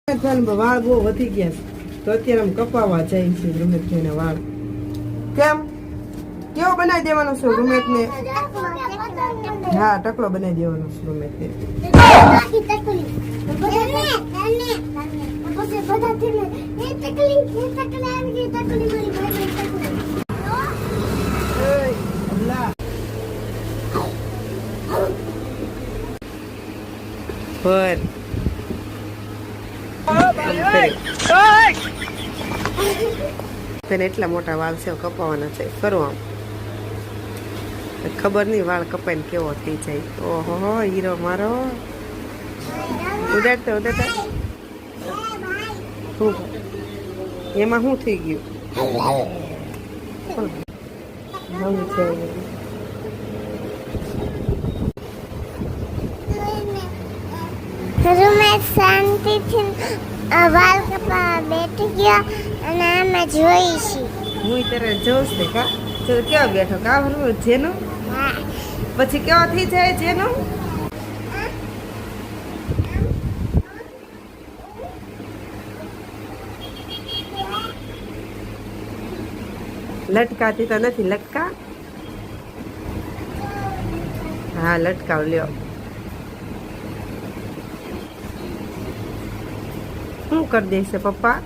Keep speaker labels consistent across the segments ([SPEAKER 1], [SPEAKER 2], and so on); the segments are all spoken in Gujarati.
[SPEAKER 1] વાળ બહુ વધી ગયા છે તો અત્યારે આમ કપાવા જાય છે રૂમેટ ને વાળ કેમ કેવો બનાવી દેવાનો છે રૂમેટ ને હા ટકલો બનાવી દેવાનો છે રૂમેટ ને તને એટલા મોટા વાળ છે કપાવાના છે કરો આમ ખબર નહીં વાળ કપાઈને કેવો થઈ જાય ઓહો હીરો મારો ઉડાડતા શું એમાં શું થઈ ગયું
[SPEAKER 2] રૂમેટ શાંતિથી વાળ કપાવા બેઠી ગયા અને આમાં જોઈ છી
[SPEAKER 1] હું તારે જોઉં છે કા તો કેવો બેઠો કા જેનો પછી કેવો થઈ જાય જેનો લટકાતી તો નથી લટકા હા લટકાવ લ્યો શું કરી દેશે પપ્પા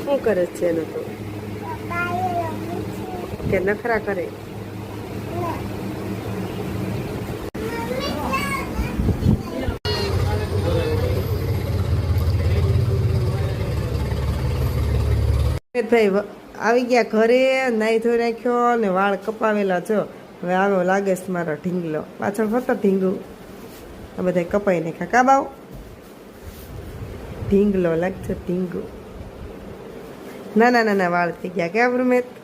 [SPEAKER 1] શું કરે છે એનો તો કે નખરા કરે ભાઈ આવી ગયા ઘરે નાઈ ધોઈ રાખ્યો ને વાળ કપાવેલા છો હવે આવ્યો લાગે છે મારો ઢીંગલો પાછળ ફરતો ઢીંગું આ બધા કપાઈ નાખ્યા કા બાવ ઢીંગલો લાગશે ઢીંગું નાના નાના વાળ થઈ ગયા કેમ રૂમેત